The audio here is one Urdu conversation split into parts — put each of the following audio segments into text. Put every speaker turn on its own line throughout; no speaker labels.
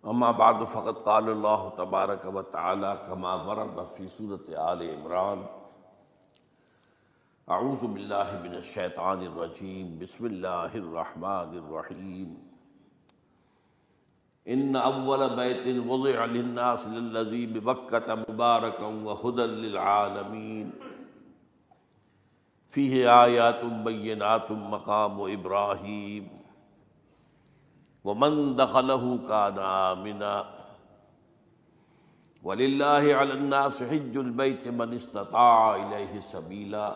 اما بعد فقد قال اللہ تبارک و تعالی کما ورد فی سورۃ آل عمران اعوذ باللہ من الشیطان الرجیم بسم اللہ الرحمن الرحیم ان اول بیت وضع للناس للذی ببکۃ مبارکا وہدی للعالمین فیہ آیات بینات مقام ابراہیم ومن دخلہ کان آمنا وللہ علی الناس حج البیت من استطاع الیہ سبیلا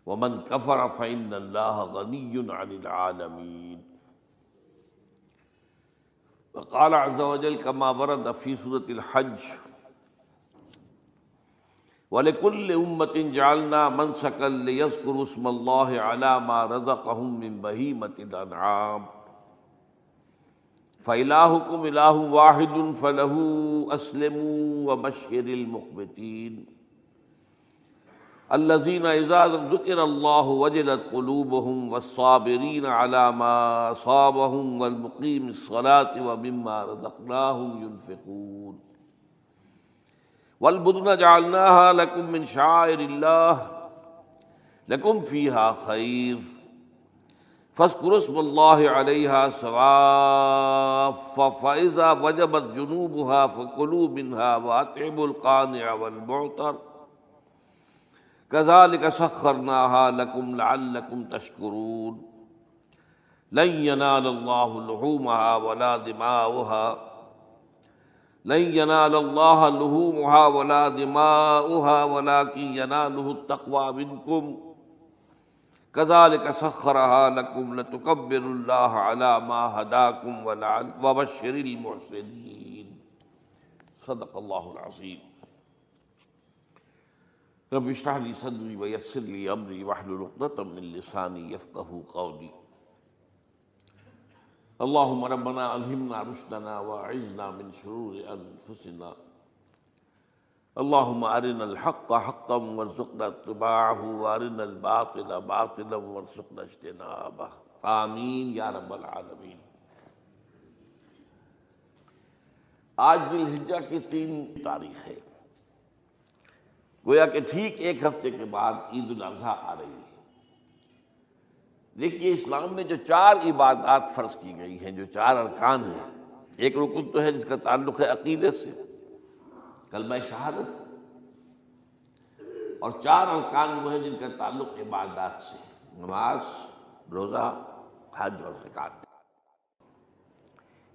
ومن کفر فإن اللہ غنی عن العالمین. وقال عز وجل كما ورد في سورة الحج وَلِكُلِّ أُمَّةٍ جَعَلْنَا مَنْسَكًا لِيَذْكُرُوا اسْمَ اللَّهِ عَلَى مَا رَزَقَهُم مِّن بَهِيمَةِ الْأَنْعَامِ فَإِلَٰهُكُمْ إِلَٰهٌ وَاحِدٌ فَلَهُ أَسْلِمُوا وَبَشِّرِ الْمُخْبِتِينَ الَّذِينَ إِذَا ذُكِرَ اللَّهُ وَجِلَتْ قُلُوبُهُمْ وَالصَّابِرِينَ عَلَىٰ مَا أَصَابَهُمْ وَالْمُقِيمِي الصَّلَاةِ وَمِمَّا رَزَقْنَاهُمْ يُنْفِقُونَ وَالْبُدْنَ جَعَلْنَاهَا لَكُم مِّن شَعَائِرِ اللَّهِ لَكُمْ فِيهَا خَيْرٌ فاذكروا اسم الله عليها صواف فإذا وجبت جنوبها فكلوا منها وأطعموا القانع والمعتر كذلك سخرناها لكم لعلكم تشكرون لن ينال الله لحومها ولا دماؤها ولكن يناله التقوى منكم كذلك سخرها لكم لتكبروا الله على ما هداكم وبشر المحسنين. صدق اللہ العظیم. رب اشرح لي صدري ويسر لي امري واحلل عقدة من لساني يفقهوا قولي. اللهم ربنا الهمنا رشدنا واعذنا من شرور انفسنا. اللهم ارنا الحق حقا وارزقنا اتباعه وارنا الباطل باطلا وارزقنا اجتنابه. آمین یا رب العالمین. آج ذی الحجہ کی 3 تاریخ ہے. گویا کہ ٹھیک ایک ہفتے کے بعد عید الاضحیٰ آ رہی ہے. دیکھیے اسلام میں جو 4 عبادات فرض کی گئی ہیں، جو 4 ارکان ہیں، ایک رکن تو ہے جس کا تعلق ہے عقیدے سے، کلمہ شہادت، اور 4 ارکان وہ ہیں جن کا تعلق عبادات سے، نماز، روزہ، حج اور زکوٰۃ.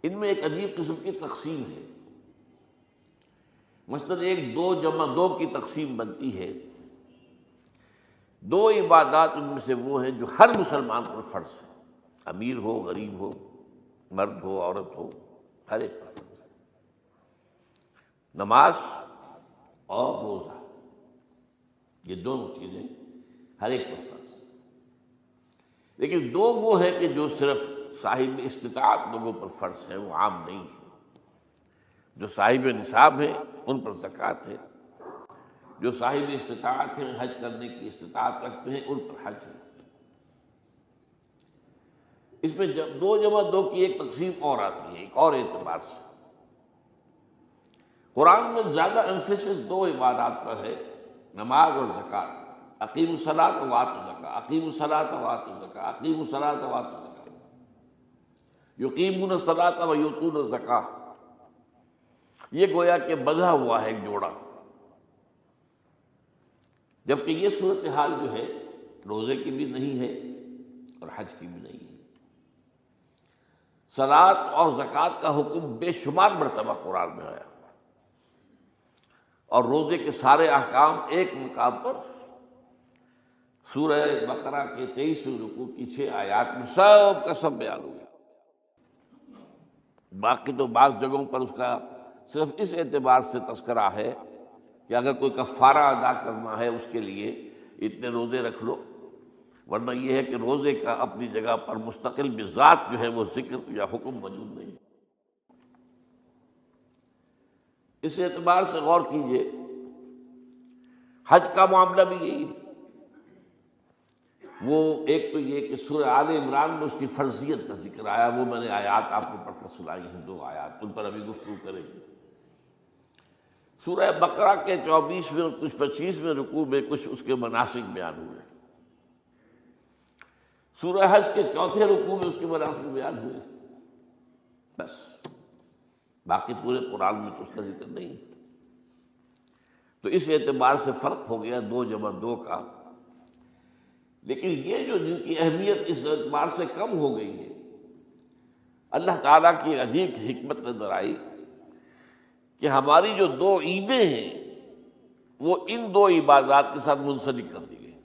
ان میں ایک عجیب قسم کی تقسیم ہے. مثلاً 1 2 جمع 2 کی تقسیم بنتی ہے. 2 عبادات ان میں سے وہ ہیں جو ہر مسلمان پر فرض ہے، امیر ہو، غریب ہو، مرد ہو، عورت ہو، ہر ایک پر فرض ہے: نماز اور روزہ. یہ دونوں چیزیں ہر ایک پر فرض ہیں. لیکن 2 وہ ہیں کہ جو صرف صاحب استطاعت لوگوں پر فرض ہیں، وہ عام نہیں ہیں. جو صاحب نصاب ہیں ان پر زکوٰۃ ہے، جو صاحب استطاعت ہیں، حج کرنے کی استطاعت رکھتے ہیں، ان پر حج ہے. اس میں 2 جمع 2 کی ایک تقسیم اور آتی ہے ایک اور اعتبار سے. قرآن میں زیادہ ایمفیسس 2 عبادات پر ہے: نماز اور زکوٰۃ. اقیموا الصلاۃ وآتوا الزکاۃ، اقیموا الصلاۃ وآتوا الزکاۃ، اقیموا الصلاۃ وآتوا الزکاۃ، یقیمون الصلاۃ ویؤتون الزکاۃ. یہ گویا کہ بندھا ہوا ہے ایک جوڑا. جبکہ یہ صورتحال جو ہے روزے کی بھی نہیں ہے اور حج کی بھی نہیں ہے. صلاۃ اور زکوٰۃ کا حکم بے شمار مرتبہ قرآن میں آیا، اور روزے کے سارے احکام ایک مقام پر سورہ بقرہ کے 23 رکوع کی 6 آیات میں سب کا سب بیان ہوا. باقی تو بعض جگہوں پر اس کا صرف اس اعتبار سے تذکرہ ہے کہ اگر کوئی کفارہ ادا کرنا ہے اس کے لیے اتنے روزے رکھ لو، ورنہ یہ ہے کہ روزے کا اپنی جگہ پر مستقل بذات جو ہے وہ ذکر یا حکم موجود نہیں. اس اعتبار سے غور کیجئے، حج کا معاملہ بھی یہی ہے. وہ ایک تو یہ کہ سورہ آل عمران میں اس کی فرضیت کا ذکر آیا، وہ میں نے آیات آپ کو پڑھ کر سنائی ہیں 2 آیات، ان پر ابھی گفتگو کریں گے۔ سورہ بقرہ کے 24ویں اور کچھ 25ویں رکوع میں کچھ اس کے مناسک بیان ہوئے، سورہ حج کے 4تھے رکوع میں اس کے مناسک بیان ہوئے، بس باقی پورے قرآن میں تو اس کا ذکر نہیں۔ تو اس اعتبار سے فرق ہو گیا 2 جمع 2 کا، لیکن یہ جو جن کی اہمیت اس اعتبار سے کم ہو گئی ہے، اللہ تعالیٰ کی عجیب حکمت نظر آئی کہ ہماری جو 2 عیدیں ہیں وہ ان 2 عبادات کے ساتھ منسلک کر دی گئی۔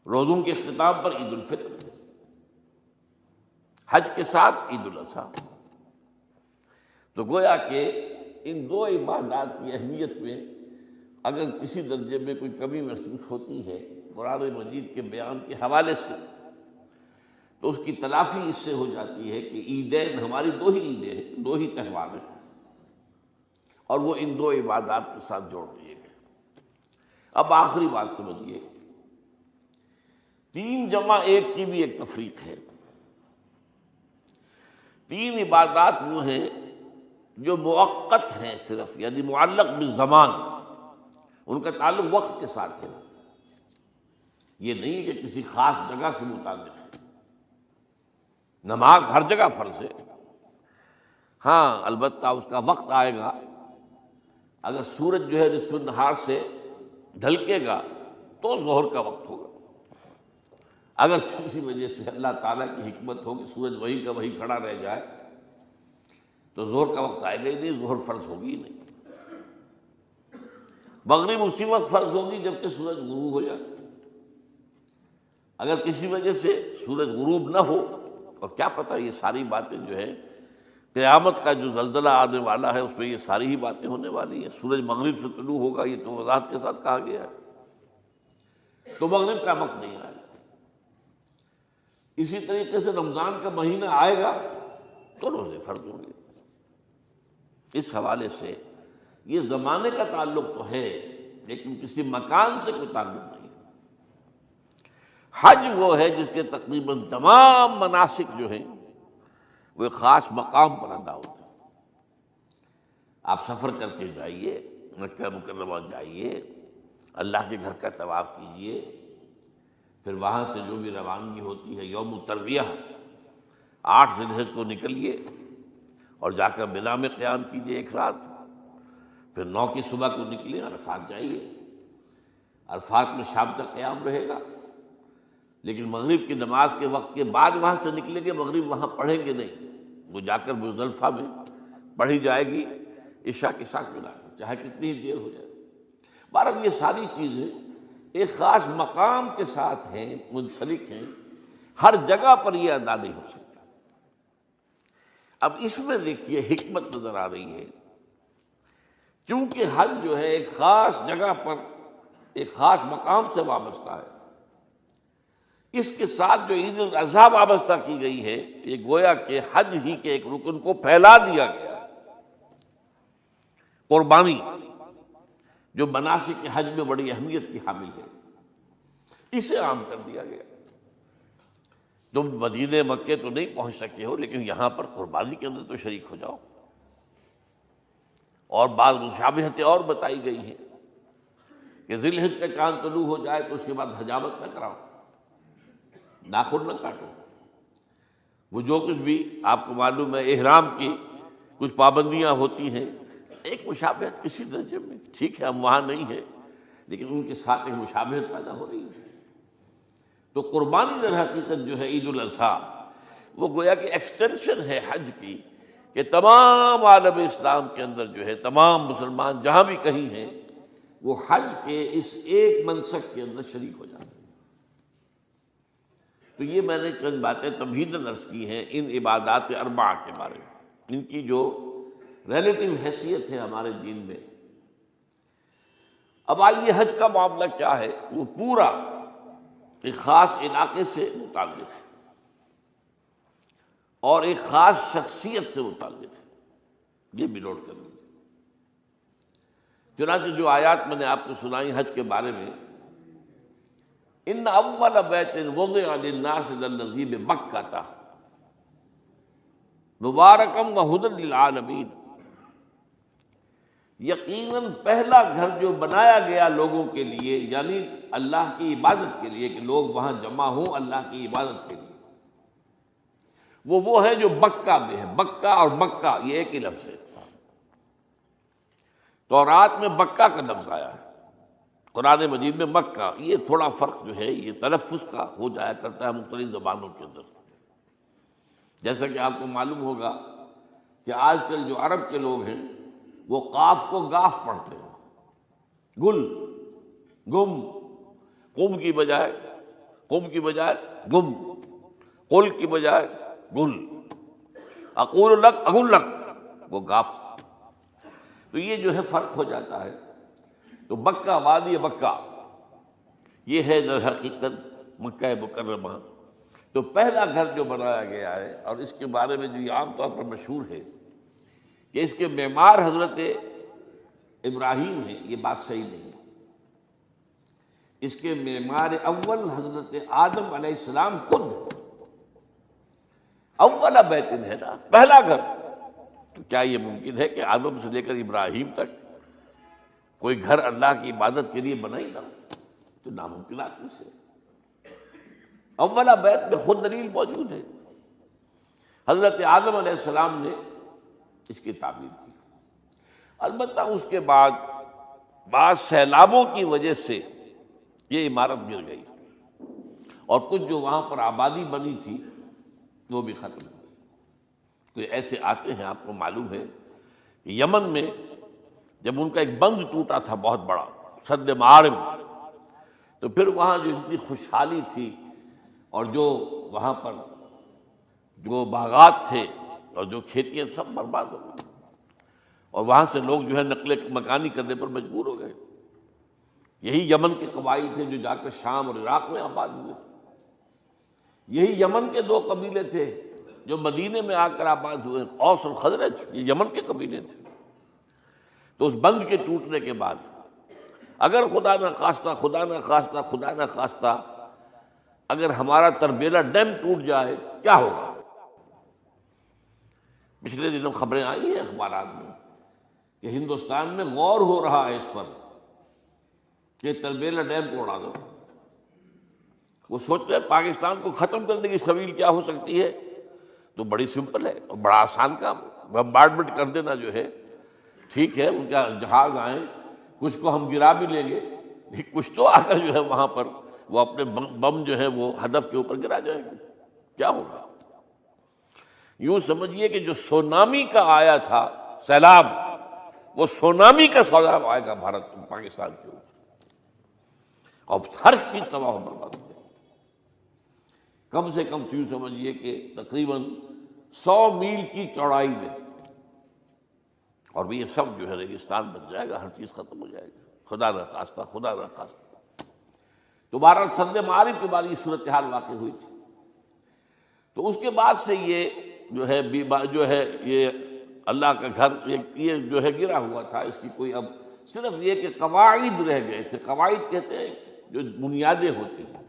روزوں کے اختتام پر عید الفطر، حج کے ساتھ عید الاضحیٰ۔ تو گویا کہ ان 2 عبادات کی اہمیت میں اگر کسی درجے میں کوئی کمی محسوس ہوتی ہے قرآن مجید کے بیان کے حوالے سے، تو اس کی تلافی اس سے ہو جاتی ہے کہ عیدین ہماری 2 ہی عیدیں ہیں، 2 ہی تہوار ہیں، اور وہ ان 2 عبادات کے ساتھ جوڑ دیے گئے۔ اب آخری بات سمجھیے، 3 جمع 1 کی بھی ایک تفریق ہے۔ 3 عبادات وہ ہیں جو موقت ہیں صرف، یعنی معلق بالزمان، ان کا تعلق وقت کے ساتھ ہے، یہ نہیں کہ کسی خاص جگہ سے متعلق ہے۔ نماز ہر جگہ فرض ہے، ہاں البتہ اس کا وقت آئے گا، اگر سورج جو ہے نصف النہار سے ڈھلکے گا تو ظہر کا وقت ہوگا، اگر کسی وجہ سے اللہ تعالیٰ کی حکمت ہو کہ سورج وہیں کا وہیں کھڑا رہ جائے تو ظہر کا وقت آئے گا ہی نہیں، ظہر فرض ہوگی ہی نہیں۔ مغرب اسی وقت فرض ہوگی جبکہ سورج غروب ہو جائے، اگر کسی وجہ سے سورج غروب نہ ہو، اور کیا پتہ یہ ساری باتیں جو ہے قیامت کا جو زلزلہ آنے والا ہے اس میں یہ ساری ہی باتیں ہونے والی ہیں، سورج مغرب سے طلوع ہوگا یہ تو وضاحت کے ساتھ کہا گیا ہے، تو مغرب کا وقت نہیں آئے گا۔ اسی طریقے سے رمضان کا مہینہ آئے گا تو روزے فرض ہوں گے۔ اس حوالے سے یہ زمانے کا تعلق تو ہے لیکن کسی مکان سے کوئی تعلق نہیں۔ حج وہ ہے جس کے تقریباً تمام مناسک جو ہیں وہ ایک خاص مقام پر ادا ہوتے ہیں۔ آپ سفر کر کے جائیے، مکہ مکرمہ جائیے، اللہ کے گھر کا طواف کیجیے، پھر وہاں سے جو بھی روانگی ہوتی ہے یوم الترویہ 8 ذی الحجہ کو نکلیے اور جا کر منا میں قیام کیجیے ایک رات، پھر 9 کی صبح کو نکلیں عرفات جائیے، عرفات میں شام تک قیام رہے گا، لیکن مغرب کی نماز کے وقت کے بعد وہاں سے نکلیں گے، مغرب وہاں پڑھیں گے نہیں، وہ جا کر مزدلفہ میں پڑھی جائے گی عشاء کے ساتھ ملا کر، چاہے کتنی دیر ہو جائے۔ بہرحال یہ ساری چیزیں ایک خاص مقام کے ساتھ ہیں، منسلک ہیں، ہر جگہ پر یہ ادا نہیں ہو سکتا۔ اب اس میں دیکھیے حکمت نظر آ رہی ہے، چونکہ حج جو ہے ایک خاص جگہ پر ایک خاص مقام سے وابستہ ہے، اس کے ساتھ جو عید الاضحیٰ وابستہ کی گئی ہے، یہ گویا کہ حج ہی کے ایک رکن کو پھیلا دیا گیا ہے۔ قربانی جو مناسک حج میں بڑی اہمیت کی حامل ہے، اسے عام کر دیا گیا۔ تم مدینہ مکے تو نہیں پہنچ سکے ہو لیکن یہاں پر قربانی کے اندر تو شریک ہو جاؤ، اور بعض مشابہتیں اور بتائی گئی ہیں کہ ذی الحجہ کا چاند طلوع ہو جائے تو اس کے بعد حجامت نہ کراؤ، ناخن نہ کاٹو، وہ جو کچھ بھی آپ کو معلوم ہے احرام کی کچھ پابندیاں ہوتی ہیں، ایک مشابہت کسی درجے میں، ٹھیک ہے ہم وہاں نہیں ہیں لیکن ان کے ساتھ ایک مشابہت پیدا ہو رہی ہے۔ تو قربانی در حقیقت جو ہے عید الاضحیٰ وہ گویا کہ ایکسٹینشن ہے حج کی، کہ تمام عالم اسلام کے اندر جو ہے تمام مسلمان جہاں بھی کہیں ہیں وہ حج کے اس ایک منسک کے اندر شریک ہو جاتے ہیں۔ تو یہ میں نے چند باتیں تمہیداً عرض کی ہیں ان عبادات اربعہ کے بارے میں، ان کی جو ریلیٹیو حیثیت ہے ہمارے دین میں۔ اب آئیے حج کا معاملہ کیا ہے، وہ پورا ایک خاص علاقے سے متعلق ہے اور ایک خاص شخصیت سے متعلق ہے، یہ بھی نوٹ کر لیجیے۔ چنانچہ جو آیات میں نے آپ کو سنائی حج کے بارے میں، ان اول بیت وضع للناس للذی ببکۃ، مبارکم وہدی للعالمین، یقیناً پہلا گھر جو بنایا گیا لوگوں کے لیے، یعنی اللہ کی عبادت کے لیے، کہ لوگ وہاں جمع ہوں اللہ کی عبادت کے لیے، وہ ہے جو بکہ میں ہے۔ بکہ اور مکہ یہ ایک ہی لفظ ہے۔ تورات میں بکہ کا لفظ آیا ہے، قرآن مجید میں مکہ۔ یہ تھوڑا فرق جو ہے یہ تلفظ کا ہو جایا کرتا ہے مختلف زبانوں کے اندر۔ جیسا کہ آپ کو معلوم ہوگا کہ آج کل جو عرب کے لوگ ہیں وہ قاف کو گاف پڑھتے ہیں، گل، گم، قم کی بجائے گم، قل کی بجائے گل، اقول لک اقول لک، وہ گاف۔ تو یہ جو ہے فرق ہو جاتا ہے۔ تو بکہ، وادی بکہ، یہ ہے در حقیقت مکہ مکرمہ۔ تو پہلا گھر جو بنایا گیا ہے، اور اس کے بارے میں جو یہ عام طور پر مشہور ہے کہ اس کے معمار حضرت ابراہیم ہیں، یہ بات صحیح نہیں ہے۔ اس کے معمار اول حضرت آدم علیہ السلام خود ہیں۔ اول بیت ہے نا، پہلا گھر۔ تو کیا یہ ممکن ہے کہ آدم سے لے کر ابراہیم تک کوئی گھر اللہ کی عبادت کے لیے بنا ہی نہ ہو؟ تو ناممکنات میں سے اولا بیت میں خود دلیل موجود ہے۔ حضرت آدم علیہ السلام نے اس کی تعمیر کی۔ البتہ اس کے بعد بعض سیلابوں کی وجہ سے یہ عمارت گر گئی، اور کچھ جو وہاں پر آبادی بنی تھی وہ بھی ختم ہو گئی۔ تو ایسے آتے ہیں، آپ کو معلوم ہے کہ یمن میں جب ان کا ایک بند ٹوٹا تھا بہت بڑا، سد معارم، تو پھر وہاں جو اتنی خوشحالی تھی، اور جو وہاں پر جو باغات تھے اور جو کھیتیاں سب برباد ہو گئی، اور وہاں سے لوگ جو ہے نقل مکانی کرنے پر مجبور ہو گئے۔ یہی یمن کے قبائل تھے جو جا کر شام اور عراق میں آباد ہوئے۔ یہی یمن کے دو قبیلے تھے جو مدینے میں آ کر آباد ہوئے، اوس اور خزرج، یہ یمن کے قبیلے تھے۔ تو اس بند کے ٹوٹنے کے بعد اگر خدا نہ خواستہ اگر ہمارا تربیلا ڈیم ٹوٹ جائے کیا ہوگا؟ پچھلے دنوں خبریں آئی ہیں اخبارات میں کہ ہندوستان میں غور ہو رہا ہے اس پر کہ تربیلا ڈیم کو اڑا دو۔ وہ سوچ رہے ہیں پاکستان کو ختم کرنے کی سبیل کیا ہو سکتی ہے؟ تو بڑی سمپل ہے اور بڑا آسان کام، بمبارڈمنٹ کر دینا جو ہے۔ ٹھیک ہے، ان کا جہاز آئیں، کچھ کو ہم گرا بھی لیں گے، لیکن کچھ تو آ کر جو ہے وہاں پر وہ اپنے بم جو ہے وہ ہدف کے اوپر گرا جائیں گے، کیا ہوگا؟ یوں سمجھیے کہ جو سونامی کا آیا تھا سیلاب، وہ سونامی کا سیلاب آئے گا بھارت پاکستان کے اوپر، اور ہر چیز تباہ و برباد ہو جائے گی۔ کم سے کم یوں سمجھیے کہ تقریباً 100 میل کی چوڑائی میں، اور یہ سب جو ہے ریگستان بن جائے گا، ہر چیز ختم ہو جائے گی، خدا نہ خواستہ۔ تو بہرحال سد معارف کے بعد یہ صورتحال واقع ہوئی تھی۔ تو اس کے بعد سے یہ جو ہے یہ اللہ کا گھر یہ جو ہے گرا ہوا تھا۔ اس کی کوئی اب صرف یہ کہ قواعد رہ گئے تھے۔ قواعد کہتے ہیں جو بنیادیں ہوتی ہیں،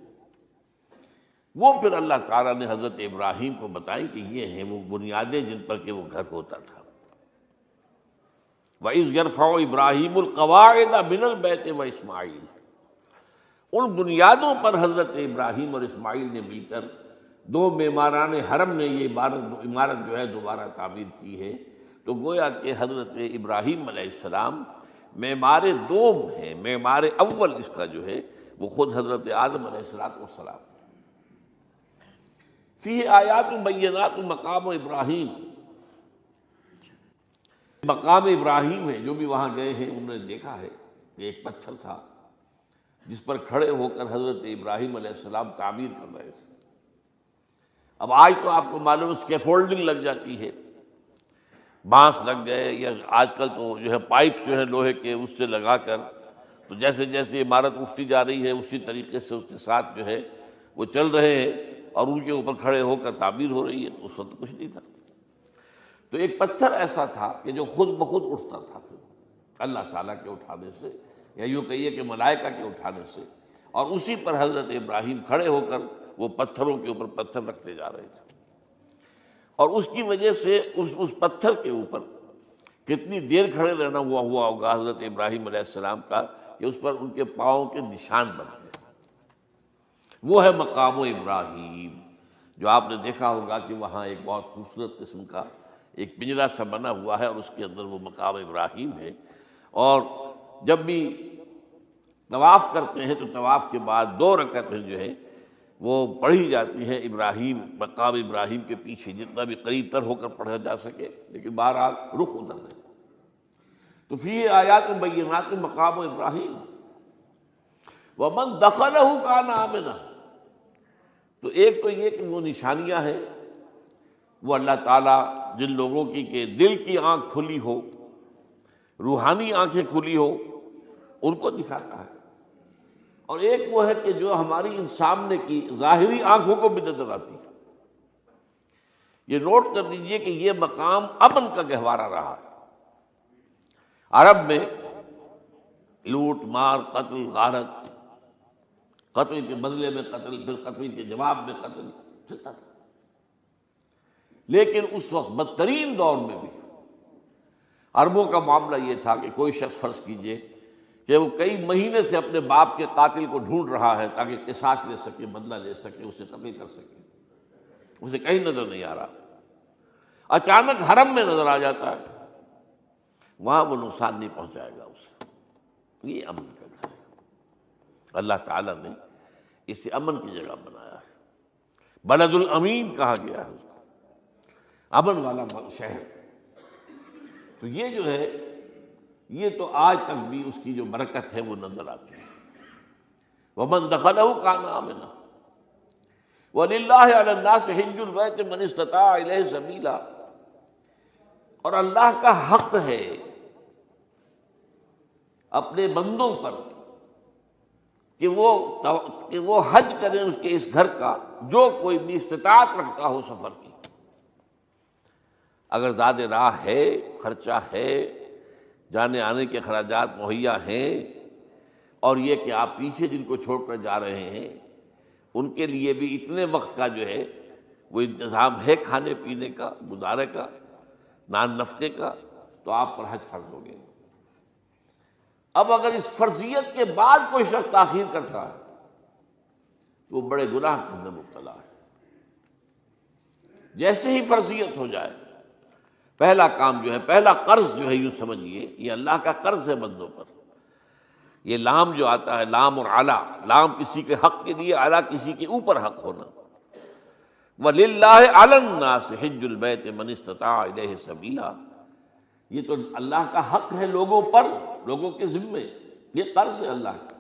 وہ پھر اللہ تعالیٰ نے حضرت ابراہیم کو بتائیں کہ یہ ہیں وہ بنیادیں جن پر کہ وہ گھر ہوتا تھا۔ وَإِذْ يَرْفَعُ إِبْرَاهِيمُ الْقَوَاعِدَ مِنَ الْبَيْتِ وَإِسْمَاعِيلُ، ان بنیادوں پر حضرت ابراہیم اور اسماعیل نے مل کر دو معماران حرم نے یہ عمارت جو ہے دوبارہ تعمیر کی ہے۔ تو گویا کہ حضرت ابراہیم علیہ السلام معمار دوم ہیں، معمار اول اس کا جو ہے وہ خود حضرت آدم علیہ السلام۔ فیہ آیات بینات مقام ابراہیم، مقام ابراہیم ہے۔ جو بھی وہاں گئے ہیں انہوں نے دیکھا ہے کہ ایک پتھر تھا جس پر کھڑے ہو کر حضرت ابراہیم علیہ السلام تعمیر کر رہے تھے۔ اب آج تو آپ کو معلوم اسکیفولڈنگ لگ جاتی ہے، بانس لگ گئے، یا آج کل تو جو ہے پائپس جو ہے لوہے کے اس سے لگا کر، تو جیسے جیسے عمارت اٹھتی جا رہی ہے اسی طریقے سے اس کے ساتھ جو ہے وہ چل رہے ہیں اور ان کے اوپر کھڑے ہو کر تعمیر ہو رہی ہے۔ تو اس وقت کچھ نہیں تھا۔ تو ایک پتھر ایسا تھا کہ جو خود بخود اٹھتا تھا پھر اللہ تعالیٰ کے اٹھانے سے، یا یوں کہیے کہ ملائکہ کے اٹھانے سے، اور اسی پر حضرت ابراہیم کھڑے ہو کر وہ پتھروں کے اوپر پتھر رکھتے جا رہے تھے۔ اور اس کی وجہ سے اس پتھر کے اوپر کتنی دیر کھڑے رہنا ہوا ہوگا حضرت ابراہیم علیہ السلام کا کہ اس پر ان کے پاؤں کے نشان بن گئے۔ وہ ہے مقام ابراہیم، جو آپ نے دیکھا ہوگا کہ وہاں ایک بہت خوبصورت قسم کا ایک پنجرا سا بنا ہوا ہے اور اس کے اندر وہ مقام ابراہیم ہے۔ اور جب بھی طواف کرتے ہیں تو طواف کے بعد 2 رکعتیں جو ہے وہ پڑھی جاتی ہیں ابراہیم، مقام ابراہیم کے پیچھے، جتنا بھی قریب تر ہو کر پڑھا جا سکے، لیکن بہرحال رخ ادھر ہے۔ تو فی آیات بینات مقام ابراہیم ومن دخلہ کان آمنا۔ تو ایک تو یہ کہ وہ نشانیاں ہیں، وہ اللہ تعالیٰ جن لوگوں کی کہ دل کی آنکھ کھلی ہو، روحانی آنکھیں کھلی ہو، ان کو دکھاتا ہے، اور ایک وہ ہے کہ جو ہماری ان سامنے کی ظاہری آنکھوں کو بھی نظر آتی ہے۔ یہ نوٹ کر لیجئے کہ یہ مقام امن کا گہوارہ رہا ہے۔ عرب میں لوٹ مار، قتل، غارت، قتل کے بدلے میں قتل، پھر قتل کے جواب میں قتل چلتا تھا، لیکن اس وقت بدترین دور میں بھی عربوں کا معاملہ یہ تھا کہ کوئی شخص فرض کیجئے کہ وہ کئی مہینے سے اپنے باپ کے قاتل کو ڈھونڈ رہا ہے تاکہ قصاص لے سکے، بدلہ لے سکے، اسے قتل کر سکے، اسے کہیں نظر نہیں آ رہا، اچانک حرم میں نظر آ جاتا ہے، وہاں وہ نقصان نہیں پہنچائے گا اسے۔ یہ امن کا گھر ہے، اللہ تعالیٰ نے اسے امن کی جگہ بنایا ہے، بلد الامین کہا گیا ہے اس کو، امن والا شہر۔ تو یہ جو ہے، یہ تو آج تک بھی اس کی جو برکت ہے وہ نظر آتی ہے۔ وَمَن دَخَلَهُ كَانَ آمِنًا وَلِلَّهِ عَلَى النَّاسِ حِجُّ الْبَيْتِ مَنِ اسْتَطَاعَ إِلَيْهِ سَبِيلًا، اور اللہ کا حق ہے اپنے بندوں پر کہ وہ حج کریں اس کے اس گھر کا، جو کوئی بھی استطاعت رکھتا ہو سفر کی۔ اگر زاد راہ ہے، خرچہ ہے، جانے آنے کے اخراجات مہیا ہیں، اور یہ کہ آپ پیچھے جن کو چھوڑ کر جا رہے ہیں ان کے لیے بھی اتنے وقت کا جو ہے وہ انتظام ہے، کھانے پینے کا، گزارے کا، نان نفقے کا، تو آپ پر حج فرض ہو گئے۔ اب اگر اس فرضیت کے بعد کوئی شخص تاخیر کرتا ہے تو وہ بڑے گناہ کے اندر مبتلا ہے۔ جیسے ہی فرضیت ہو جائے، پہلا کام جو ہے، پہلا قرض جو ہے، یوں سمجھیے یہ اللہ کا قرض ہے بندوں پر۔ یہ لام جو آتا ہے، لام اور اعلیٰ، لام کسی کے حق کے لیے، اعلیٰ کسی کے اوپر حق ہونا۔ وَلِلَّهِ عَلَى النَّاسِ حِجُّ الْبَيْتِ مَنِ اسْتَطَاعَ إِلَيْهِ سَبِيلًا، یہ تو اللہ کا حق ہے لوگوں پر، لوگوں کے ذمے، یہ قرض ہے اللہ کا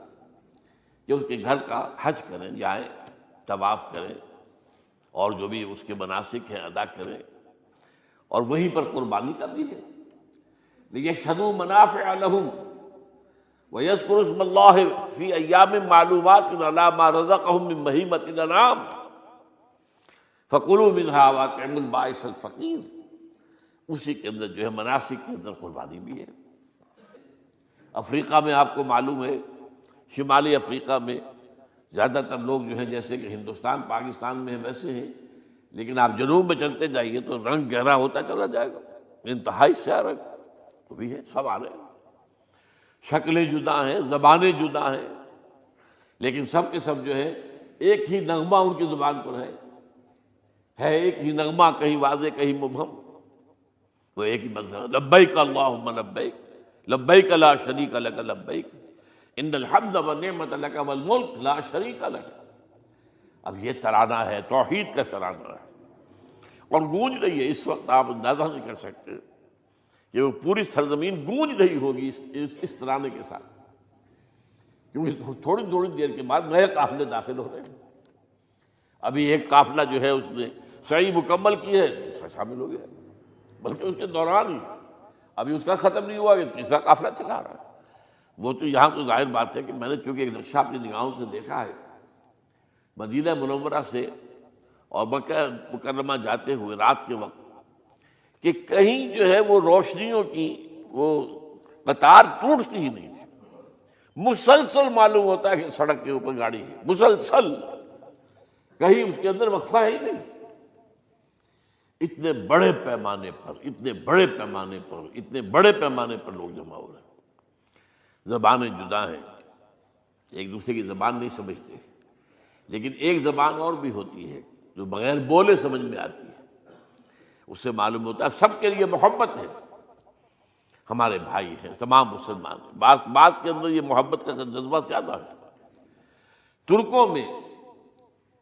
کہ اس کے گھر کا حج کریں، جائیں، طواف کریں، اور جو بھی اس کے مناسک ہیں ادا کریں، اور وہیں پر قربانی کا بھی ہے۔ لِيَشْهَدُوا مَنَافِعَ لَهُمْ وَيَذْكُرُوا اسْمَ اللَّهِ فِي أَيَّامٍ مَّعْلُومَاتٍ عَلَىٰ مَا رَزَقَهُم مِّن بَهِيمَةِ الْأَنْعَامِ فَكُلُوا مِنْهَا وَأَطْعِمُوا الْبَائِسَ الْفَقِيرَ، اسی کے اندر جو ہے مناسک کے اندر قربانی بھی ہے۔ افریقہ میں آپ کو معلوم ہے، شمالی افریقہ میں زیادہ تر لوگ جو ہیں جیسے کہ ہندوستان پاکستان میں ویسے ہیں، لیکن آپ جنوب میں چلتے جائیے تو رنگ گہرا ہوتا چلا جائے گا، انتہائی سیاہ رنگ وہ بھی ہے، سب آ رہے ہیں، شکلیں جدا ہیں، زبانیں جدا ہیں، لیکن سب کے سب جو ہے ایک ہی نغمہ ان کی زبان پر ہے ایک ہی نغمہ، کہیں واضح کہیں مبہم، وہ ایک ہی مذہب، لبیک اللہم لبیک، لبیک لا شریک لک لبیک، ان الحمد والنعمت لک والملک لا شریک لک۔ اب یہ ترانہ ہے، توحید کا ترانہ ہے، اور گونج رہی ہے اس وقت، آپ اندازہ نہیں کر سکتے کہ وہ پوری سرزمین گونج رہی ہوگی اس ترانے کے ساتھ، کیونکہ تھوڑی تھوڑی دیر کے بعد نئے قافلے داخل ہو رہے ہیں۔ ابھی ایک قافلہ جو ہے اس نے سعی مکمل کی ہے، دوسرا شامل ہو گیا، بلکہ اس کے دوران ہی ابھی اس کا ختم نہیں ہوا کہ تیسرا قافلہ چلا رہا ہے۔ وہ تو یہاں تو ظاہر بات ہے کہ میں نے چونکہ ایک نقشہ اپنی نگاہوں سے دیکھا ہے، مدینہ منورہ سے اور مکہ مکرمہ جاتے ہوئے رات کے وقت، کہ کہیں جو ہے وہ روشنیوں کی وہ قطار ٹوٹتی ہی نہیں تھی، مسلسل معلوم ہوتا ہے کہ سڑک کے اوپر گاڑی ہے، مسلسل، کہیں اس کے اندر وقفہ ہی نہیں۔ اتنے بڑے پیمانے پر لوگ جمع ہو رہے ہیں. زبانیں جدا ہیں، ایک دوسرے کی زبان نہیں سمجھتے، لیکن ایک زبان اور بھی ہوتی ہے جو بغیر بولے سمجھ میں آتی ہے. اس سے معلوم ہوتا ہے سب کے لیے محبت ہے. ہمارے بھائی ہیں، تمام مسلمان ہیں. بعض کے اندر یہ محبت کا جذبہ زیادہ ہے. ترکوں میں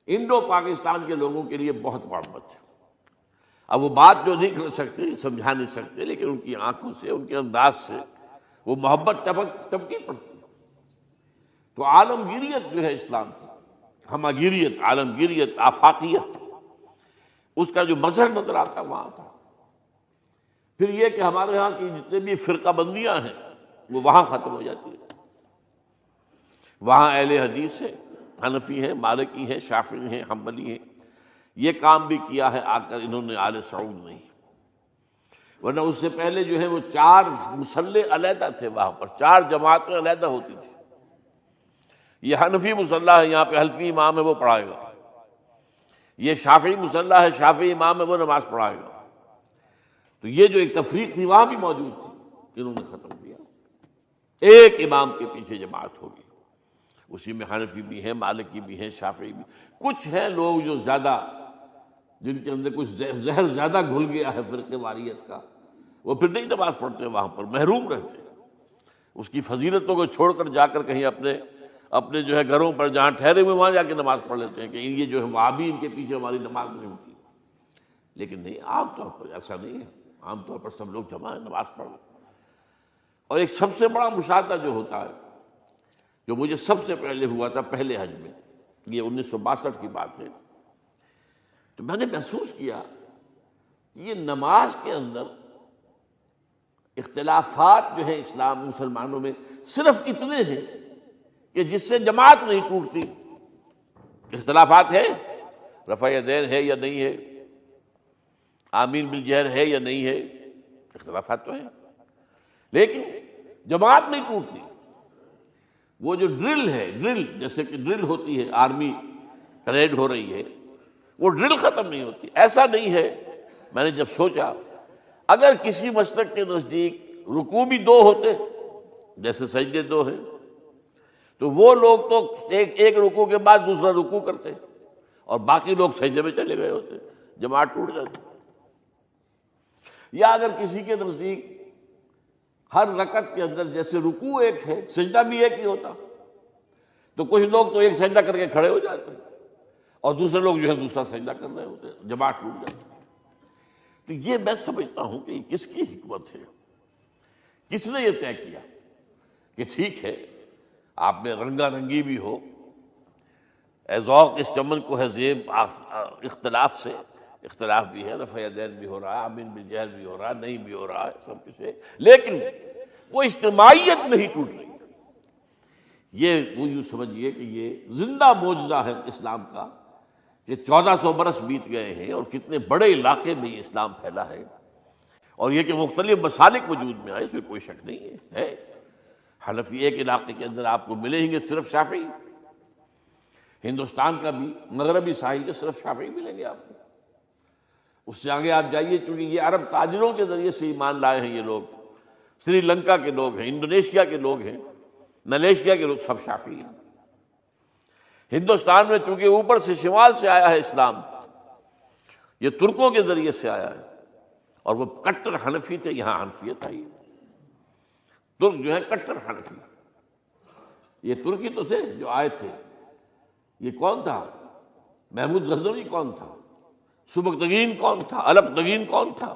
انڈو پاکستان کے لوگوں کے لیے بہت محبت ہے. اب وہ بات جو نہیں کر سکتے، سمجھا نہیں سکتے، لیکن ان کی آنکھوں سے، ان کے انداز سے وہ محبت ٹپکی پڑتی ہے. تو عالمگیریت جو ہے اسلام کی، ہمگیریت، عالمگیریت، آفاقیت، اس کا جو مظہر نظر آتا ہے وہاں تھا. پھر یہ کہ ہمارے ہاں کی جتنے بھی فرقہ بندیاں ہیں وہ وہاں ختم ہو جاتی ہیں. وہاں اہل حدیث ہیں، حنفی ہیں، مالکی ہیں، شافعی ہیں، حنبلی ہیں. یہ کام بھی کیا ہے آ کر انہوں نے آل سعود نہیں. ورنہ اس سے پہلے جو ہے وہ 4 مسلح علیحدہ تھے، وہاں پر 4 جماعتیں علیحدہ ہوتی تھی. یہ حنفی مسلح ہے، یہاں پہ حنفی امام ہے وہ پڑھائے گا. یہ شافعی مسلح ہے، شافعی امام ہے وہ نماز پڑھائے گا. تو یہ جو ایک تفریق تھی وہاں بھی موجود تھی، انہوں نے ختم کیا. ایک امام کے پیچھے جماعت ہوگی، اسی میں حنفی بھی ہیں، مالکی بھی ہیں، شافعی بھی. کچھ ہیں لوگ جو زیادہ، جن کے اندر کچھ زہر زیادہ گھل گیا ہے فرقے واریت کا، وہ پھر نہیں نماز پڑھتے، وہاں پر محروم رہتے. اس کی فضیلتوں کو چھوڑ کر جا کر کہیں اپنے جو ہے گھروں پر جہاں ٹھہرے ہوئے وہاں جا کے نماز پڑھ لیتے ہیں کہ یہ جو ہے وہابی، ان کے پیچھے ہماری نماز نہیں ہوتی. لیکن نہیں، عام طور پر ایسا نہیں ہے. عام طور پر سب لوگ جمع ہیں، نماز پڑھ. اور ایک سب سے بڑا مشاہدہ جو ہوتا ہے، جو مجھے سب سے پہلے ہوا تھا پہلے حج میں، یہ 1962 کی بات ہے، تو میں نے محسوس کیا کہ یہ نماز کے اندر اختلافات جو ہیں اسلام مسلمانوں میں صرف اتنے ہیں کہ جس سے جماعت نہیں ٹوٹتی. اختلافات ہیں، رفع یدین ہے یا نہیں ہے، آمین بالجہر ہے یا نہیں ہے، اختلافات تو ہیں، لیکن جماعت نہیں ٹوٹتی. وہ جو ڈرل ہے، ڈرل جیسے کہ ڈرل ہوتی ہے، آرمی پریڈ ہو رہی ہے، وہ ڈرل ختم نہیں ہوتی. ایسا نہیں ہے. میں نے جب سوچا اگر کسی مسلک کے نزدیک رکوع بھی 2 ہوتے، جیسے سجدے 2 ہیں، تو وہ لوگ تو ایک رکوع کے بعد دوسرا رکوع کرتے اور باقی لوگ سجدے میں چلے گئے ہوتے، جماعت ٹوٹ جاتی. یا اگر کسی کے نزدیک ہر رکعت کے اندر جیسے رکوع ایک ہے، سجدہ بھی ایک ہی ہوتا، تو کچھ لوگ تو ایک سجدہ کر کے کھڑے ہو جاتے اور دوسرے لوگ جو ہے دوسرا سجدہ کر رہے ہوتے، جماعت ٹوٹ جاتی. تو یہ میں سمجھتا ہوں کہ یہ کس کی حکمت ہے، کس نے یہ طے کیا کہ ٹھیک ہے آپ میں رنگا رنگی بھی ہو، اے ذوق اس چمن کو ہے زیب، اختلاف سے اختلاف بھی ہے، رفع یدین بھی ہو رہا ہے، آمین بالجہر بھی ہو رہا ہے، نہیں بھی ہو رہا ہے، سب کچھ ہے، لیکن وہ اجتماعیت نہیں ٹوٹ رہی. یہ وہ یوں سمجھیے کہ یہ زندہ معجزہ ہے اسلام کا کہ 1400 برس بیت گئے ہیں اور کتنے بڑے علاقے میں یہ اسلام پھیلا ہے. اور یہ کہ مختلف مسالک وجود میں آئے، اس میں کوئی شک نہیں ہے. حنفی ایک علاقے کے اندر آپ کو ملیں گے صرف شافعی، ہندوستان کا بھی مغربی ساحل کے صرف شافعی ملیں گے آپ کو. اس سے آگے آپ جائیے، چونکہ یہ عرب تاجروں کے ذریعے سے ایمان لائے ہیں یہ لوگ، سری لنکا کے لوگ ہیں، انڈونیشیا کے لوگ ہیں، ملیشیا کے لوگ، سب شافعی ہیں. ہندوستان میں چونکہ اوپر سے شمال سے آیا ہے اسلام، یہ ترکوں کے ذریعے سے آیا ہے، اور وہ کٹر حنفی تھے. یہاں حنفیت آئی. ترک جو ہے کٹر حنفی. یہ ترکی تو تھے جو آئے تھے. یہ کون تھا؟ محمود غزنوی کون تھا؟ سبکتگین کون تھا؟ الپتگین کون تھا؟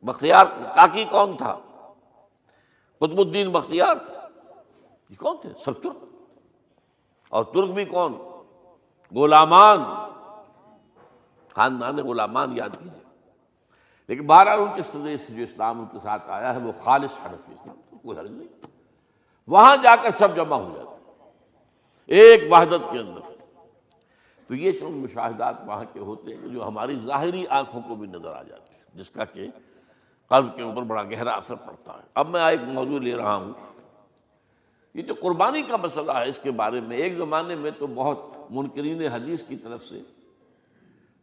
بختیار کاکی کون تھا؟ قطب الدین بختیار، یہ کون تھے؟ سب ترک. اور ترک بھی کون؟ غلامان، خاندان غلامان یاد کیجیے. لیکن بہرحال ان کے ذریعے سے جو اسلام ان کے ساتھ آیا ہے وہ خالص حنفی اسلام، تو کوئی حرج نہیں. وہاں جا کر سب جمع ہو جاتے ایک وحدت کے اندر. تو یہ چند مشاہدات وہاں کے ہوتے ہیں جو ہماری ظاہری آنکھوں کو بھی نظر آ جاتے ہیں، جس کا کہ قلب کے اوپر بڑا گہرا اثر پڑتا ہے. اب میں ایک موضوع لے رہا ہوں، یہ جو قربانی کا مسئلہ ہے، اس کے بارے میں ایک زمانے میں تو بہت منکرین حدیث کی طرف سے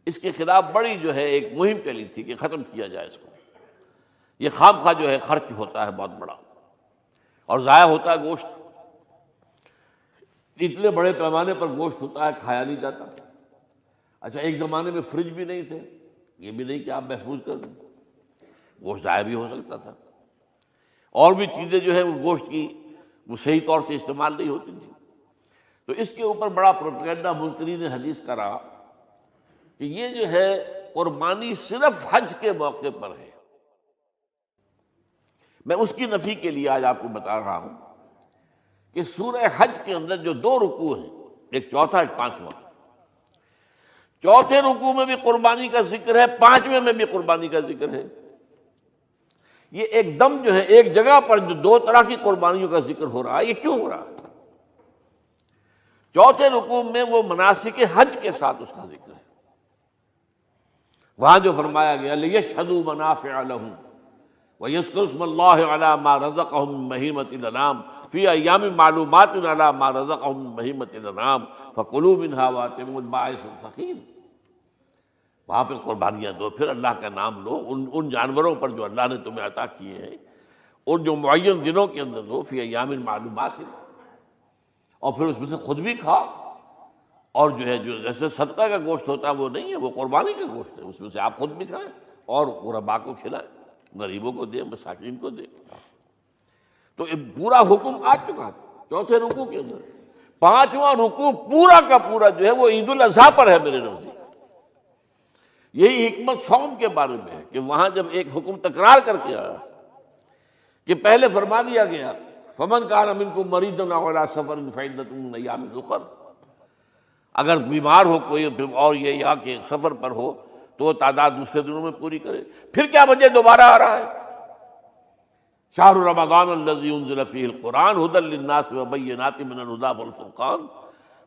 اس کے خلاف بڑی جو ہے ایک مہم چلی تھی کہ ختم کیا جائے اس کو. یہ خام خواہ جو ہے خرچ ہوتا ہے بہت بڑا اور ضائع ہوتا ہے گوشت. اتنے بڑے پیمانے پر گوشت ہوتا ہے کھایا نہیں جاتا. اچھا ایک زمانے میں فریج بھی نہیں تھے, یہ بھی نہیں کہ آپ محفوظ کر دیں, گوشت ضائع بھی ہو سکتا تھا. اور بھی چیزیں جو ہے وہ گوشت کی وہ صحیح طور سے استعمال نہیں ہوتی تھی. تو اس کے اوپر بڑا پروپیگنڈا منکرین حدیث کا رہا کہ یہ جو ہے قربانی صرف حج کے موقع پر ہے. میں اس کی نفی کے لیے آج آپ کو بتا رہا ہوں کہ سورہ حج کے اندر جو 2 رکوع ہیں, ایک چوتھا ایک پانچواں, چوتھے رکوع میں بھی قربانی کا ذکر ہے, پانچویں میں بھی قربانی کا ذکر ہے. یہ ایک دم جو ہے ایک جگہ پر جو 2 طرح کی قربانیوں کا ذکر ہو رہا ہے, یہ کیوں ہو رہا ہے؟ چوتھے رکوع میں وہ مناسک حج کے ساتھ اس کا ذکر ہے. وہاں جو فرمایا گیا لِيَشْهَدُوا مَنَافِعَ لَهُمْ وَيَذْكُرُوا اسْمَ اللَّهِ عَلَىٰ مَا رَزَقَهُم مِّن بَهِيمَةِ الْأَنْعَامِ فِي أَيَّامٍ مَّعْلُومَاتٍ عَلَىٰ مَا رَزَقَهُم مِّن بَهِيمَةِ الْأَنْعَامِ فَكُلُوا مِنْهَا وَأَطْعِمُوا الْبَائِسَ الْفَقِيرَ. وہاں پہ قربانیاں دو, پھر اللہ کا نام لو ان جانوروں پر جو اللہ نے تمہیں عطا کیے ہیں, ان جو معین دنوں کے اندر دو, فی ایام معلومات, اور پھر اس میں سے خود بھی کھا. اور جو ہے جو جیسے صدقہ کا گوشت ہوتا ہے وہ نہیں ہے, وہ قربانی کا گوشت ہے, اس میں سے آپ خود بھی کھائیں اور غرباء کو کھلائیں, غریبوں کو دیں, مساکین کو دیں. تو یہ پورا حکم آ چکا تھا چوتھے رکوع کے اندر. پانچواں رکوع پورا کا پورا جو ہے وہ عید الاضحیٰ پر ہے میرے نزدیک. یہی حکمت صوم کے بارے میں ہے کہ وہاں جب ایک حکم تکرار کر کے آیا کہ پہلے فرما دیا گیا فمن کان منکم مریضا او علی سفر فعدۃ من ایام اخر, اگر بیمار ہو کوئی اور یہ یہاں کے سفر پر ہو تو وہ تعداد دوسرے دنوں میں پوری کرے. پھر کیا وجہ دوبارہ آ رہا ہے؟ شہر رمضان الذی انزل فیہ القرآن ھدی للناس وبینات من الھدی والفرقان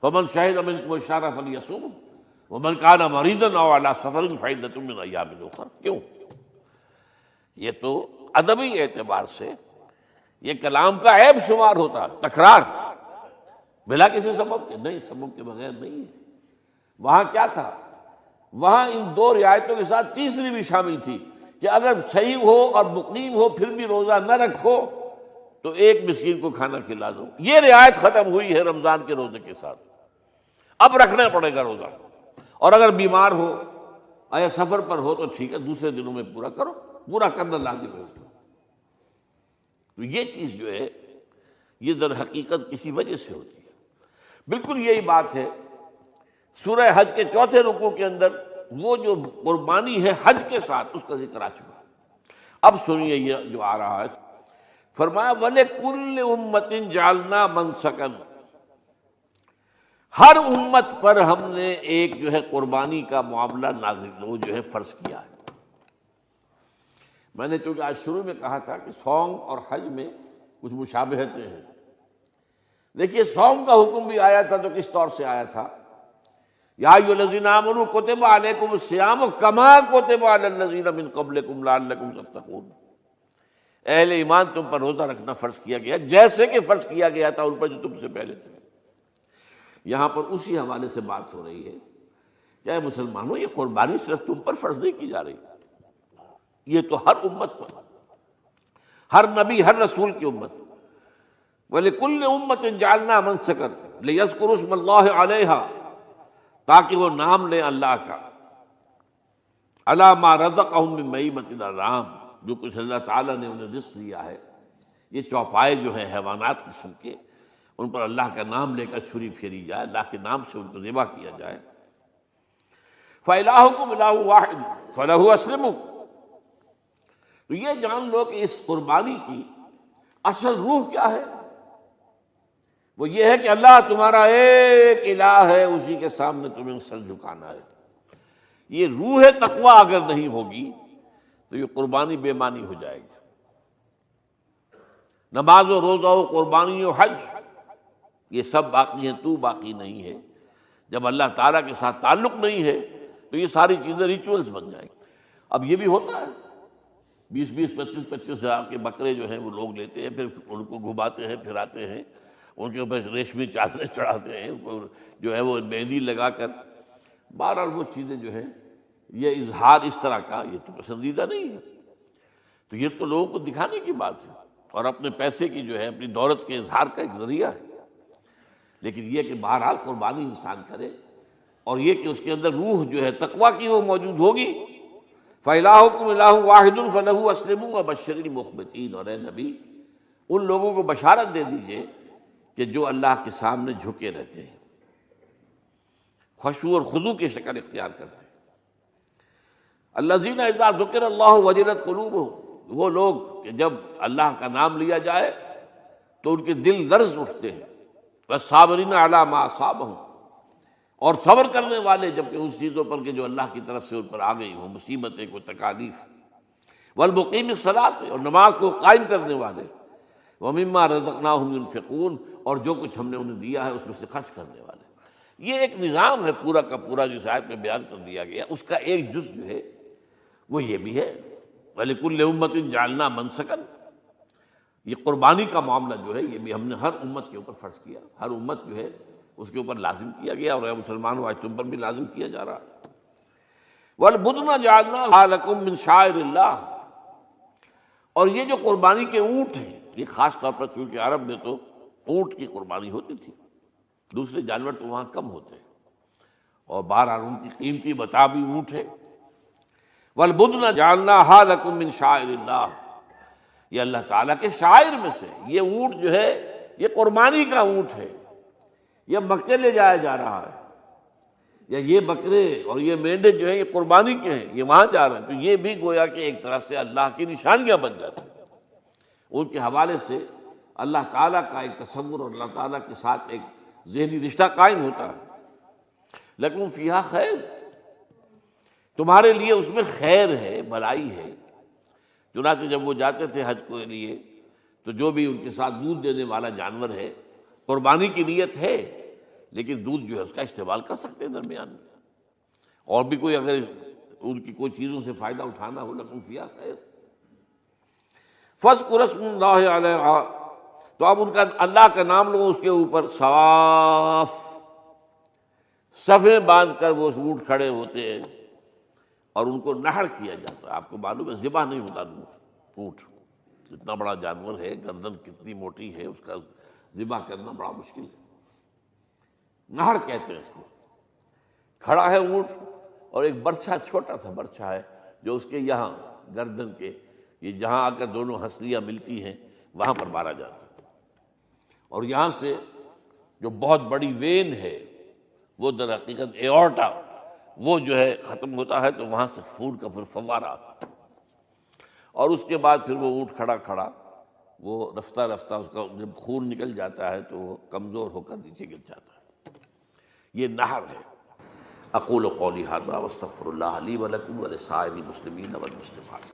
فمن شہد منکم الشہر فلیصم ومن کان مریضا او علی سفر فعدۃ من ایام اخر. کیوں؟ یہ تو ادبی اعتبار سے یہ کلام کا عیب شمار ہوتا ہے, تکرار بلا کسی سبب کے. نہیں, سبب کے بغیر نہیں ہے. وہاں کیا تھا؟ وہاں ان 2 رعایتوں کے ساتھ تیسری بھی شامل تھی کہ اگر صحیح ہو اور مقیم ہو پھر بھی روزہ نہ رکھو تو ایک مسکین کو کھانا کھلا دو. یہ رعایت ختم ہوئی ہے رمضان کے روزے کے ساتھ. اب رکھنا پڑے گا روزہ, اور اگر بیمار ہو یا سفر پر ہو تو ٹھیک ہے, دوسرے دنوں میں پورا کرو, پورا کرنا لازم ہے اس کو. تو یہ چیز جو ہے یہ در حقیقت کسی وجہ سے ہوتی ہے. بالکل یہی بات ہے سورہ حج کے چوتھے رکوع کے اندر وہ جو قربانی ہے حج کے ساتھ اس کا ذکر آ چکا ہے. اب سنیے یہ جو آ رہا ہے, فرمایا وَلِكُلِّ أُمَّةٍ جَعَلْنَا مَنْسَكًا, ہر امت پر ہم نے ایک جو ہے قربانی کا معاملہ نازل وہ جو ہے فرض کیا ہے. میں نے چونکہ آج شروع میں کہا تھا کہ صوم اور حج میں کچھ مشابہتیں ہیں. دیکھیے صوم کا حکم بھی آیا تھا تو کس طور سے آیا تھا؟ یا ایھا الذین آمنوا کتب علیکم الصیام کما کتب علی الذین من قبلکم لعلکم تتقون. اہل ایمان تم پر روزہ رکھنا فرض کیا گیا جیسے کہ فرض کیا گیا تھا ان پر جو تم سے پہلے تھے. یہاں پر اسی حوالے سے بات ہو رہی ہے کہ اے مسلمانوں یہ قربانی صرف تم پر فرض نہیں کی جا رہی, یہ تو ہر امت پر, ہر نبی ہر رسول کی امت. وَلِكُلِّ أُمَّةٍ جَعَلْنَا مَنْسَكًا لِيَذْكُرُوا اسْمَ اللَّهِ عَلَيْهَا, تاکہ وہ نام لیں اللہ کا, عَلَىٰ مَا رَزَقَهُم مِّن بَهِيمَةِ الْأَنْعَامِ, جو کچھ اللہ تعالیٰ نے انہیں رزق دیا ہے. یہ چوپائے جو ہیں حیوانات قسم کے, ان پر اللہ کا نام لے کر چھری پھیری جائے, اللہ کے نام سے ان کو ذبح کیا جائے. فَإِلَٰهُكُمْ إِلَٰهٌ وَاحِدٌ فَلَهُ أَسْلِمُوا. تو یہ جان لو کہ اس قربانی کی اصل روح کیا ہے؟ وہ یہ ہے کہ اللہ تمہارا ایک الہ ہے, اسی کے سامنے تمہیں سر جھکانا ہے. یہ روح تقویٰ اگر نہیں ہوگی تو یہ قربانی بے معنی ہو جائے گی. نماز و روزہ و قربانی و حج یہ سب باقی ہیں, تو باقی نہیں ہے. جب اللہ تعالیٰ کے ساتھ تعلق نہیں ہے تو یہ ساری چیزیں ریچولز بن جائیں گی. اب یہ بھی ہوتا ہے 20-20 25-25 ہزار کے بکرے جو ہیں وہ لوگ لیتے ہیں, پھر ان کو گھماتے ہیں پھراتے ہیں, ان کے اوپر ریشمی چادریں چڑھاتے ہیں, ان کو جو ہے وہ مہندی لگا کر. بہرحال وہ چیزیں جو ہیں یہ اظہار اس طرح کا یہ تو پسندیدہ نہیں ہے۔ تو یہ تو لوگوں کو دکھانے کی بات ہے اور اپنے پیسے کی جو ہے اپنی دولت کے اظہار کا ایک ذریعہ ہے، لیکن یہ کہ بہرحال قربانی انسان کرے اور یہ کہ اس کے اندر روح جو ہے تقویٰ کی وہ موجود ہوگی۔ فَإِلَٰهُكُمْ إِلَٰهٌ وَاحِدٌ فَلَهُ أَسْلِمُوا وَبَشِّرِ الْمُخْبِتِينَ، اور اے نبی ان لوگوں کو بشارت دے دیجئے کہ جو اللہ کے سامنے جھکے رہتے ہیں، خشوع اور خضوع کی شکل اختیار کرتے ہیں۔ الذین اذا ذکر اللہ وجلت قلوبہم، وہ لوگ کہ جب اللہ کا نام لیا جائے تو ان کے دل لرز اٹھتے ہیں۔ والصابرین علی ما اصابہم، اور صبر کرنے والے جبکہ اس چیزوں پر کہ جو اللہ کی طرف سے ان پر آ گئی ہوں، مصیبتیں کوئی تکالیف۔ والمقیم الصلاۃ، اور نماز کو قائم کرنے والے۔ ومما رزقناہم ينفقون، اور جو کچھ ہم نے انہیں دیا ہے اس میں سے خرچ کرنے والے۔ یہ ایک نظام ہے پورا کا پورا جو اس آیت میں بیان کر دیا گیا، اس کا ایک جز جو ہے وہ یہ بھی ہے وَلِكُلِّ أُمَّةٍ جَعَلْنَا مَنْسَكًا، یہ قربانی کا معاملہ جو ہے یہ بھی ہم نے ہر امت کے اوپر فرض کیا، ہر امت جو ہے اس کے اوپر لازم کیا گیا، اور اے مسلمانوں آج تم پر بھی لازم کیا جا رہا ہے۔ وَالْبُدْنَ جَعَلْنَاهَا لَكُم مِّن شَعَائِرِ اللَّهِ، اور یہ جو قربانی کے اونٹ ہیں، یہ خاص طور پر چونکہ عرب میں تو اونٹ کی قربانی ہوتی تھی، دوسرے جانور تو وہاں کم ہوتے ہیں، اور بہرحال ان کی قیمتی متاع بھی اونٹ ہے۔ وَالْبُدْنَ جَعَلْنَاهَا لَكُم مِّن شَعَائِرِ اللَّهِ، یہ اللہ تعالیٰ کے شعائر میں سے یہ اونٹ جو ہے یہ قربانی کا اونٹ ہے، یہ مکے لے جایا جا رہا ہے، یا یہ بکرے اور یہ مینڈے جو ہیں یہ قربانی کے ہیں، یہ وہاں جا رہے ہیں، تو یہ بھی گویا کہ ایک طرح سے اللہ کی نشانیاں بن جاتی ہیں۔ ان کے حوالے سے اللہ تعالیٰ کا ایک تصور اور اللہ تعالیٰ کے ساتھ ایک ذہنی رشتہ قائم ہوتا ہے۔ لیکن فیہا خیر، تمہارے لیے اس میں خیر ہے، بھلائی ہے۔ چنانچہ جب وہ جاتے تھے حج کے لیے تو جو بھی ان کے ساتھ دودھ دینے والا جانور ہے، قربانی کی نیت ہے لیکن دودھ جو ہے اس کا استعمال کر سکتے ہیں درمیان میں، اور بھی کوئی اگر ان کی کوئی چیزوں سے فائدہ اٹھانا ہو، لکم فیہا خیر۔ فاذکروا اسم اللہ علیہا، تو اب ان کا اللہ کا نام لو اس کے اوپر، صواف، صفیں باندھ کر وہ اونٹ کھڑے ہوتے ہیں اور ان کو نحر کیا جاتا ہے۔ آپ کو معلوم ہے ذبح نہیں ہوتا اونٹ، اتنا بڑا جانور ہے، گردن کتنی موٹی ہے، اس کا ذبح کرنا بڑا مشکل ہے۔ نہر کہتے ہیں اس کو۔ کھڑا ہے اونٹ اور ایک برچھا، چھوٹا سا برچھا ہے جو اس کے یہاں گردن کے یہ جہاں آ کر دونوں ہنسلیاں ملتی ہیں وہاں پر مارا جاتا ہے، اور یہاں سے جو بہت بڑی وین ہے وہ در حقیقت ایورٹا، وہ جو ہے ختم ہوتا ہے، تو وہاں سے خون کا پھر فوارہ آتا ہے، اور اس کے بعد پھر وہ اونٹ کھڑا کھڑا وہ رفتہ رفتہ اس کا جب خون نکل جاتا ہے تو وہ کمزور ہو کر نیچے گر جاتا ہے۔ یہ نہر ہے۔ اقول قولی ھذا واستغفر اللہ لی ولکم ولسائر المسلمین والمسلمات۔